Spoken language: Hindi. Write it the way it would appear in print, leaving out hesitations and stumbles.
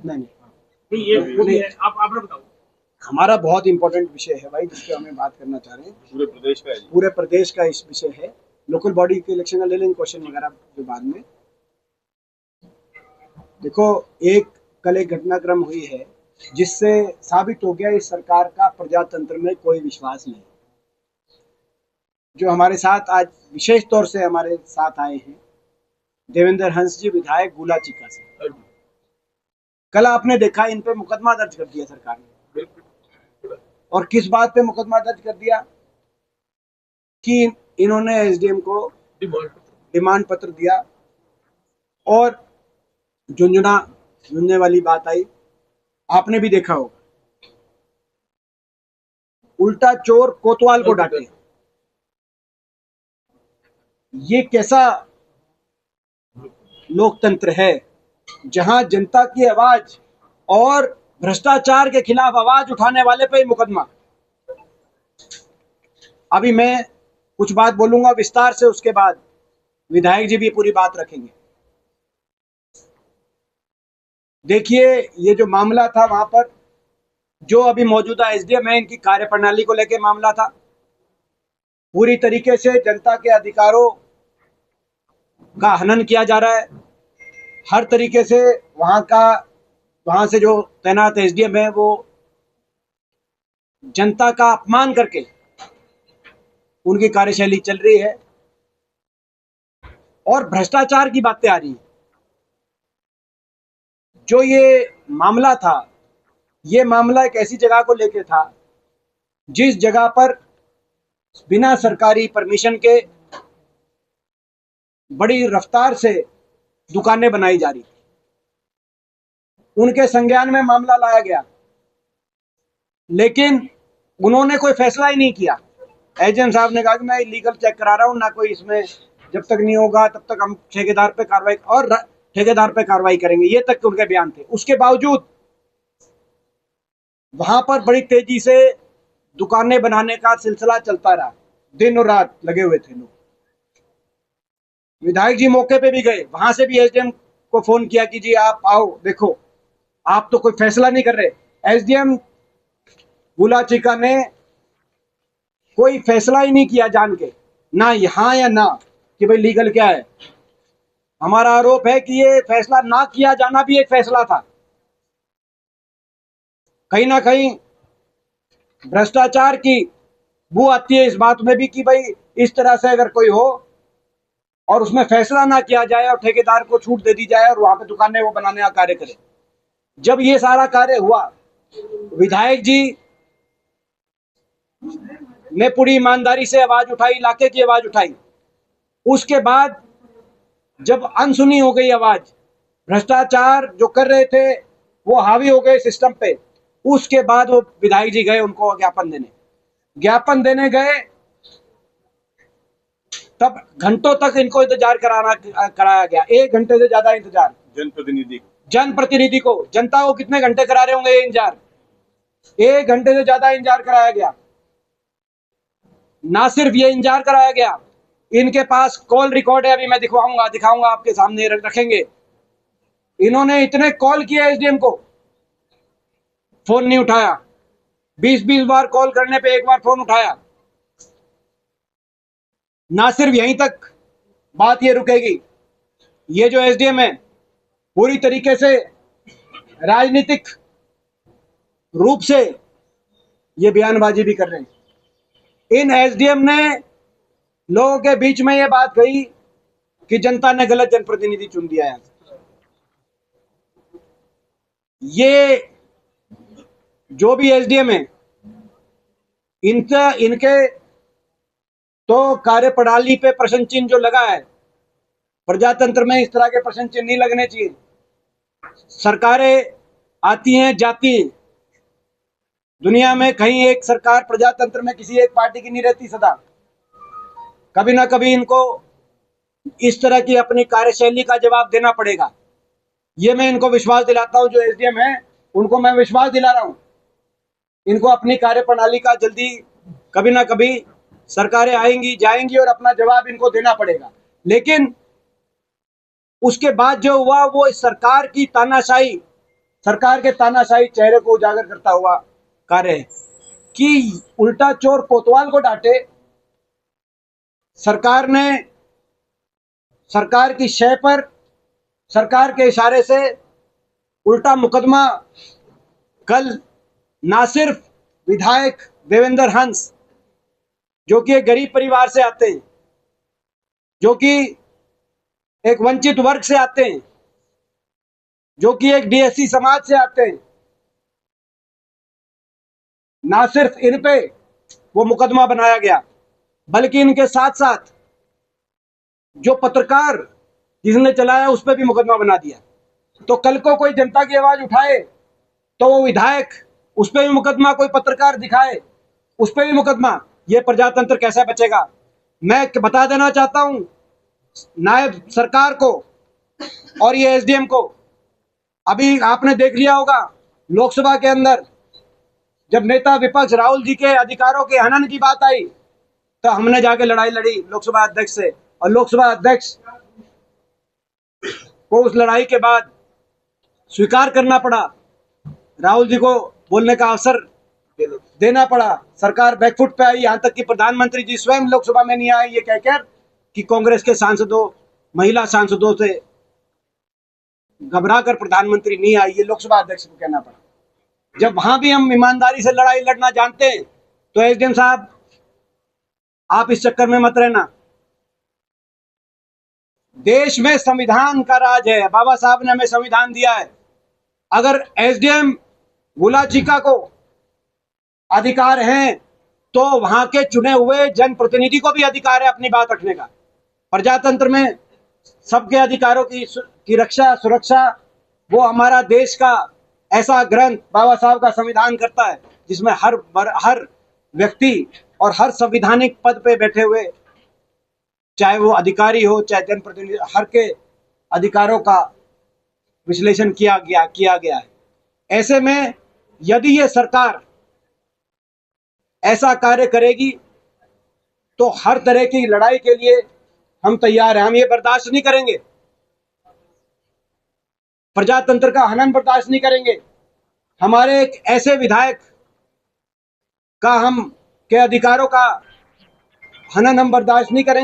नहीं नहीं नहीं, ये वो भी है, आप बताओ। हमारा बहुत इंपॉर्टेंट विषय है भाई, जिस पे हमें बात करना चाह रहे हैं। पूरे प्रदेश का इस विषय है। लोकल बॉडी के इलेक्शन का ले लेंगे क्वेश्चन वगैरह जो बाद में। देखो, कल एक घटनाक्रम हुई है जिससे साबित हो गया इस सरकार का प्रजातंत्र में कोई विश्वास नहीं। जो हमारे साथ आज विशेष तौर से हमारे साथ आए हैं देवेंद्र हंस जी, विधायक गुलाचिका से। कल आपने देखा इन पे मुकदमा दर्ज कर दिया सरकार ने। और किस बात पे मुकदमा दर्ज कर दिया? कि इन्होंने एसडीएम को डिमांड पत्र दिया। और झुंझुनने वाली बात आई, आपने भी देखा होगा, उल्टा चोर कोतवाल को डांटे। ये कैसा लोकतंत्र है जहां जनता की आवाज और भ्रष्टाचार के खिलाफ आवाज उठाने वाले पे मुकदमा। अभी मैं कुछ बात बोलूंगा विस्तार से, उसके बाद विधायक जी भी पूरी बात रखेंगे। देखिए, ये जो मामला था वहां पर जो अभी मौजूदा एसडीएम है, इनकी कार्यप्रणाली को लेकर मामला था। पूरी तरीके से जनता के अधिकारों का हनन किया जा रहा है। हर तरीके से वहां से जो तैनात एसडीएम है वो जनता का अपमान करके उनकी कार्यशैली चल रही है और भ्रष्टाचार की बातें आ रही हैं। जो ये मामला था, ये मामला एक ऐसी जगह को लेके था जिस जगह पर बिना सरकारी परमिशन के बड़ी रफ्तार से दुकानें बनाई जा रही थी। उनके संज्ञान में मामला लाया गया, लेकिन उन्होंने कोई फैसला ही नहीं किया। एजेंट साहब ने कहा कि मैं लीगल चेक करा रहा हूं, ना कोई इसमें, जब तक नहीं होगा तब तक हम ठेकेदार पे कार्रवाई करेंगे, ये तक उनके बयान थे। उसके बावजूद वहां पर बड़ी तेजी से दुकानें बनाने का सिलसिला चलता रहा। दिन और रात लगे हुए थे लोग। विधायक जी मौके पे भी गए, वहां से भी एसडीएम को फोन किया कि जी आप आओ, देखो आप तो कोई फैसला नहीं कर रहे। एसडीएम गुलाचिका ने कोई फैसला ही नहीं किया जान के, ना यहां या ना कि भाई लीगल क्या है। हमारा आरोप है कि ये फैसला ना किया जाना भी एक फैसला था। कहीं ना कहीं भ्रष्टाचार की बू आती है इस बात में भी कि भाई इस तरह से अगर कोई हो और उसमें फैसला ना किया जाए और ठेकेदार को छूट दे दी जाए और वहां पे दुकानें वो बनाने का कार्य करे। जब ये सारा कार्य हुआ, विधायक जी ने पूरी ईमानदारी से आवाज उठाई, इलाके की आवाज उठाई। उसके बाद जब अनसुनी हो गई आवाज, भ्रष्टाचार जो कर रहे थे वो हावी हो गए सिस्टम पे, उसके बाद वो विधायक जी गए उनको ज्ञापन देने गए। तब घंटों तक इनको इंतजार कराया गया, 1 घंटे से ज्यादा इंतजार। जनप्रतिनिधि को, जनता को कितने घंटे करा रहे होंगे ये इंतजार? 1 घंटे से ज्यादा इंतजार कराया गया। ना सिर्फ ये इंतजार कराया गया, इनके पास कॉल रिकॉर्ड है, अभी मैं दिखाऊंगा आपके सामने रखेंगे। इन्होंने इतने कॉल किए एसडीएम को, फोन नहीं उठाया। 20-20 बार कॉल करने पे एक बार फोन उठाया। ना सिर्फ यहीं तक बात ये रुकेगी, ये जो एसडीएम है पूरी तरीके से राजनीतिक रूप से ये बयानबाजी भी कर रहे हैं। इन एसडीएम ने लोगों के बीच में ये बात कही कि जनता ने गलत जनप्रतिनिधि चुन दिया है। ये जो भी एसडीएम है, इनके तो कार्यप्रणाली पे प्रश्न चिन्ह जो लगा है, प्रजातंत्र में इस तरह के प्रश्न चिन्ह नहीं लगने चाहिए। सरकारें आती हैं जाती हैं, दुनिया में कहीं एक सरकार प्रजातंत्र में किसी एक पार्टी की नहीं रहती सदा। कभी ना कभी इनको इस तरह की अपनी कार्यशैली का जवाब देना पड़ेगा। ये मैं इनको विश्वास दिलाता हूं, जो एसडीएम है उनको मैं विश्वास दिला रहा हूं। इनको अपनी कार्यप्रणाली का जल्दी कभी ना कभी सरकारें आएंगी जाएंगी और अपना जवाब इनको देना पड़ेगा। लेकिन उसके बाद जो हुआ वो इस सरकार की तानाशाही सरकार के तानाशाही चेहरे को उजागर करता हुआ कार्य है कि उल्टा चोर कोतवाल को डांटे। सरकार ने सरकार की शय पर सरकार के इशारे से उल्टा मुकदमा कल ना सिर्फ विधायक देवेंद्र हंस, जो कि एक गरीब परिवार से आते हैं, जो कि एक वंचित वर्ग से आते हैं, जो कि एक डीएससी समाज से आते हैं, ना सिर्फ इन पे वो मुकदमा बनाया गया, बल्कि इनके साथ साथ जो पत्रकार जिसने चलाया उस पर भी मुकदमा बना दिया। तो कल को कोई जनता की आवाज उठाए तो वो विधायक, उस पर भी मुकदमा, कोई पत्रकार दिखाए उस पर भी मुकदमा। ये प्रजातंत्र कैसे बचेगा? मैं बता देना चाहता हूं नायब सरकार को और ये एसडीएम को। अभी आपने देख लिया होगा लोकसभा के अंदर जब नेता विपक्ष राहुल जी के अधिकारों के हनन की बात आई तो हमने जाके लड़ाई लड़ी लोकसभा अध्यक्ष से, और लोकसभा अध्यक्ष को उस लड़ाई के बाद स्वीकार करना पड़ा, राहुल जी को बोलने का अवसर देना पड़ा। सरकार बैकफुट पे आई, यहां तक कि प्रधानमंत्री जी स्वयं लोकसभा में नहीं आए ये कहकर कि कांग्रेस के सांसदों, महिला सांसदों से घबरा कर प्रधानमंत्री नहीं आई, ये लोकसभा अध्यक्ष को कहना पड़ा। जब वहां भी हम ईमानदारी से लड़ाई लड़ना जानते हैं तो एसडीएम साहब आप इस चक्कर में मत रहना। देश में संविधान का राज है, बाबा साहब ने हमें संविधान दिया है। अगर एसडीएम गुला चीका को अधिकार हैं तो वहां के चुने हुए जनप्रतिनिधि को भी अधिकार है अपनी बात रखने का। प्रजातंत्र में सबके अधिकारों की रक्षा, सुरक्षा वो हमारा देश का ऐसा ग्रंथ बाबा साहब का संविधान करता है, जिसमें हर व्यक्ति और हर संवैधानिक पद पे बैठे हुए, चाहे वो अधिकारी हो चाहे जनप्रतिनिधि, हर के अधिकारों का विश्लेषण किया गया है। ऐसे में यदि ये सरकार ऐसा कार्य करेगी तो हर तरह की लड़ाई के लिए हम तैयार हैं। हम ये बर्दाश्त नहीं करेंगे, प्रजातंत्र का हनन बर्दाश्त नहीं करेंगे। हमारे एक ऐसे विधायक का हम के अधिकारों का हनन हम बर्दाश्त नहीं करेंगे।